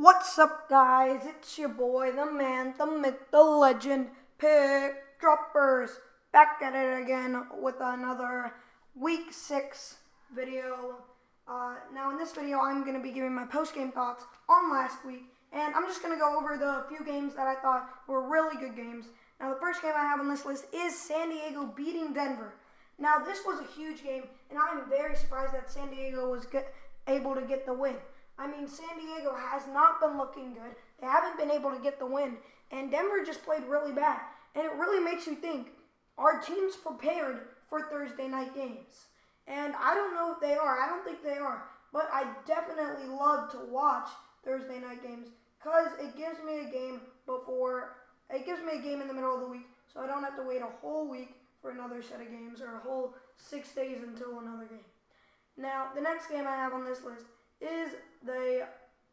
What's up, guys? It's your boy, the man, the myth, the legend, Pickdroppers, back at it again with another Week 6 video. Now, in this video, I'm going to be giving my post-game thoughts on last week, and I'm just going to go over the few games that I thought were really good games. Now, the first game I have on this list is San Diego beating Denver. Now, this was a huge game, and I'm very surprised that San Diego was able to get the win. I mean, San Diego has not been looking good. They haven't been able to get the win. And Denver just played really bad. And it really makes you think, are teams prepared for Thursday night games? And I don't know if they are. I don't think they are. But I definitely love to watch Thursday night games because it gives me a game in the middle of the week, so I don't have to wait a whole week for another set of games or a whole 6 days until another game. Now, the next game I have on this list is the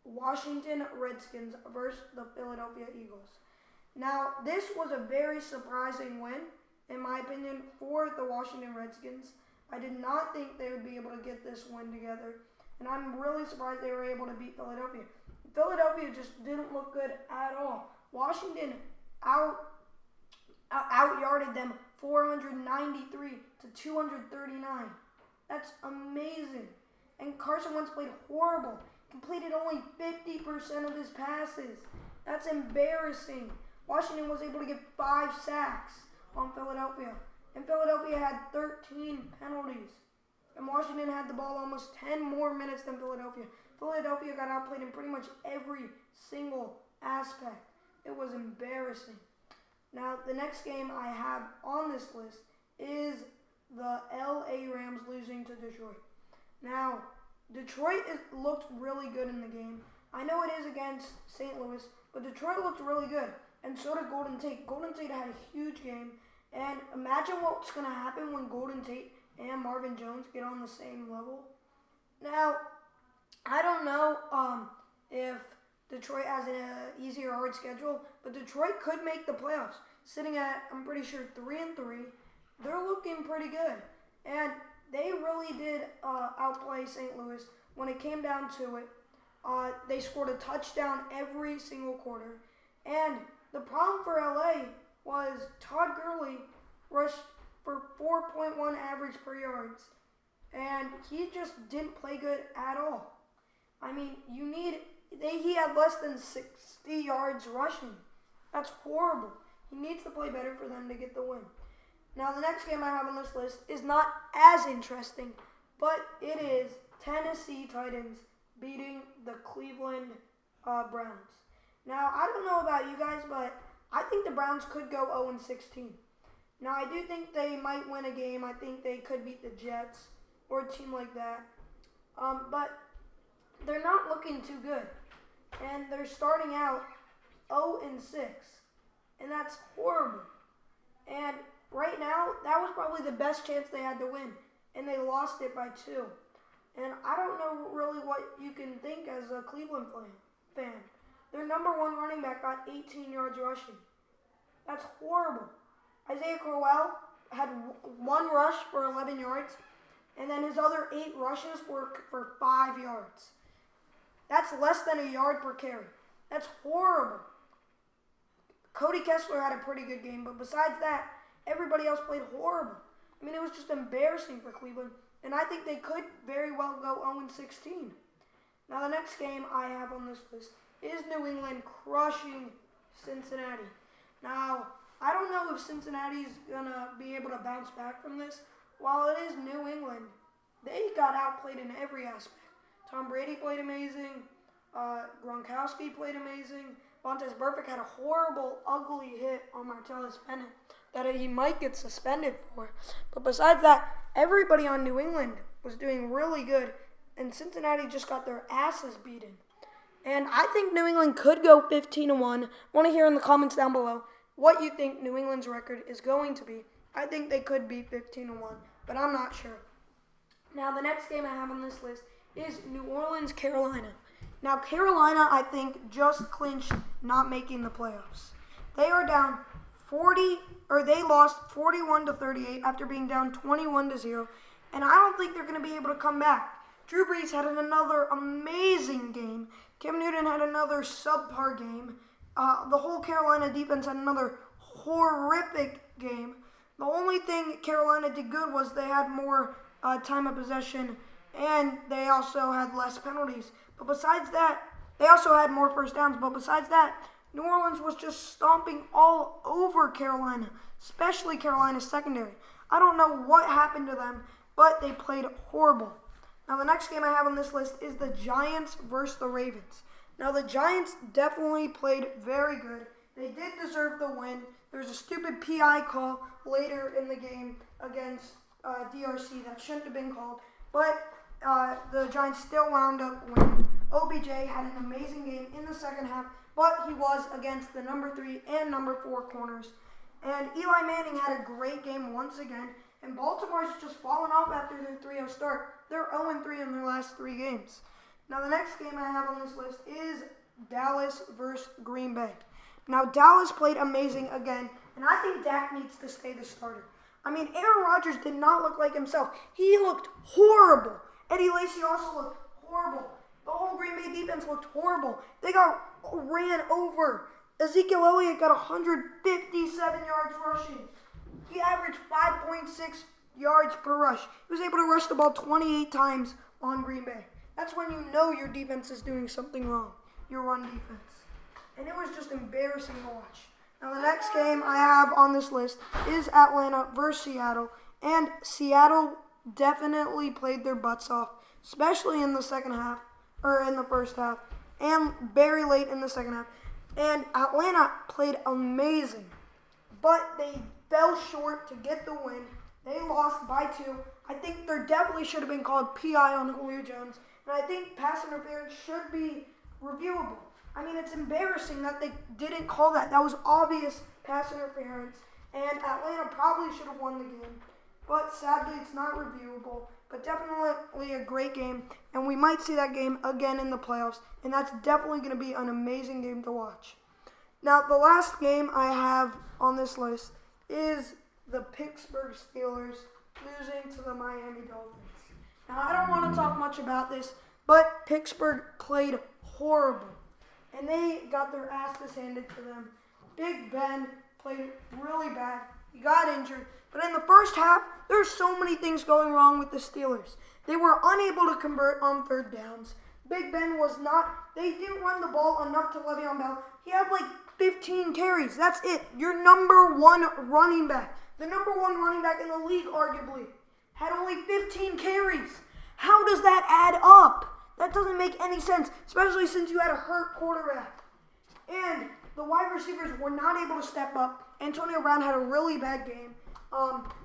Washington Redskins versus the Philadelphia Eagles. Now, this was a very surprising win, in my opinion, for the Washington Redskins. I did not think they would be able to get this win together, and I'm really surprised they were able to beat Philadelphia. Philadelphia just didn't look good at all. Washington out-yarded them 493 to 239. That's amazing. And Carson Wentz played horrible. Completed only 50% of his passes. That's embarrassing. Washington was able to get 5 sacks on Philadelphia. And Philadelphia had 13 penalties. And Washington had the ball almost 10 more minutes than Philadelphia. Philadelphia got outplayed in pretty much every single aspect. It was embarrassing. Now, the next game I have on this list is the LA Rams losing to Detroit. Now, Detroit looked really good in the game. I know it is against St. Louis, but Detroit looked really good, and so did Golden Tate. Golden Tate had a huge game, and imagine what's going to happen when Golden Tate and Marvin Jones get on the same level. Now, I don't know if Detroit has an easier hard schedule, but Detroit could make the playoffs, sitting at, I'm pretty sure, 3-3. They're looking pretty good, and they really did outplay St. Louis when it came down to it. They scored a touchdown every single quarter. And the problem for LA was Todd Gurley rushed for 4.1 average per yards. And he just didn't play good at all. I mean, he had less than 60 yards rushing. That's horrible. He needs to play better for them to get the win. Now, the next game I have on this list is not as interesting, but it is Tennessee Titans beating the Cleveland Browns. Now, I don't know about you guys, but I think the Browns could go 0-16. Now, I do think they might win a game. I think they could beat the Jets or a team like that. But they're not looking too good. And they're starting out 0-6. And that's horrible. And right now, that was probably the best chance they had to win, and they lost it by 2. And I don't know really what you can think as a Cleveland fan. Their number 1 running back got 18 yards rushing. That's horrible. Isaiah Crowell had 1 rush for 11 yards, and then his other 8 rushes were for 5 yards. That's less than a yard per carry. That's horrible. Cody Kessler had a pretty good game, but besides that, everybody else played horrible. I mean, it was just embarrassing for Cleveland, and I think they could very well go 0-16. Now, the next game I have on this list is New England crushing Cincinnati. Now, I don't know if Cincinnati's going to be able to bounce back from this. While it is New England, they got outplayed in every aspect. Tom Brady played amazing. Gronkowski played amazing. Vontaze Burfict had a horrible, ugly hit on Martellus Bennett that he might get suspended for. But besides that, everybody on New England was doing really good, and Cincinnati just got their asses beaten. And I think New England could go 15-1. I want to hear in the comments down below what you think New England's record is going to be. I think they could be 15-1, but I'm not sure. Now, the next game I have on this list is New Orleans, Carolina. Now, Carolina, I think, just clinched not making the playoffs. They are down they lost 41-38 after being down 21-0, and I don't think they're going to be able to come back. Drew Brees had another amazing game, Cam Newton had another subpar game. The whole Carolina defense had another horrific game. The only thing Carolina did good was they had more time of possession, and they also had less penalties. But besides that, they also had more first downs. But besides that, New Orleans was just stomping all over Carolina, especially Carolina's secondary. I don't know what happened to them, but they played horrible. Now, the next game I have on this list is the Giants versus the Ravens. Now, the Giants definitely played very good. They did deserve the win. There was a stupid PI call later in the game against DRC that shouldn't have been called, but the Giants still wound up winning. OBJ had an amazing game in the second half, but he was against the number 3 and number 4 corners. And Eli Manning had a great game once again, and Baltimore's just fallen off after their 3-0 start. They're 0-3 in their last 3 games. Now, the next game I have on this list is Dallas versus Green Bay. Now, Dallas played amazing again, and I think Dak needs to stay the starter. I mean, Aaron Rodgers did not look like himself. He looked horrible. Eddie Lacy also looked horrible. The whole Green Bay defense looked horrible. They got ran over. Ezekiel Elliott got 157 yards rushing. He averaged 5.6 yards per rush. He was able to rush the ball 28 times on Green Bay. That's when you know your defense is doing something wrong, your run defense. And it was just embarrassing to watch. Now, the next game I have on this list is Atlanta versus Seattle. And Seattle definitely played their butts off, especially in the first half, and very late in the second half. And Atlanta played amazing, but they fell short to get the win. They lost by 2. I think there definitely should have been called PI on Julio Jones, and I think pass interference should be reviewable. I mean, it's embarrassing that they didn't call that. That was obvious pass interference, and Atlanta probably should have won the game. But sadly, it's not reviewable. But definitely a great game, and we might see that game again in the playoffs, and that's definitely going to be an amazing game to watch. Now, the last game I have on this list is the Pittsburgh Steelers losing to the Miami Dolphins. Now, I don't want to talk much about this, but Pittsburgh played horrible, and they got their asses handed to them. Big Ben played really bad. He got injured. But in the first half, there's so many things going wrong with the Steelers. They were unable to convert on third downs. Big Ben they didn't run the ball enough to Le'Veon Bell. He had like 15 carries. That's it. Your number 1 running back. The number 1 running back in the league, arguably, had only 15 carries. How does that add up? That doesn't make any sense, especially since you had a hurt quarterback. And the wide receivers were not able to step up. Antonio Brown had a really bad game.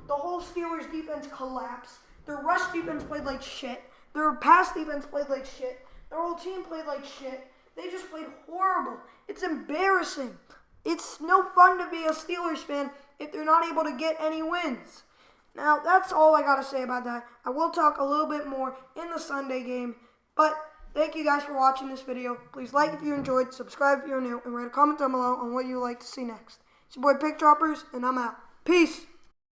The whole Steelers defense collapsed. Their rush defense played like shit. Their pass defense played like shit. Their whole team played like shit. They just played horrible. It's embarrassing. It's no fun to be a Steelers fan if they're not able to get any wins. Now, that's all I got to say about that. I will talk a little bit more in the Sunday game. But thank you guys for watching this video. Please like if you enjoyed, subscribe if you're new, and write a comment down below on what you would like to see next. It's your boy Pickdroppers, and I'm out. Peace.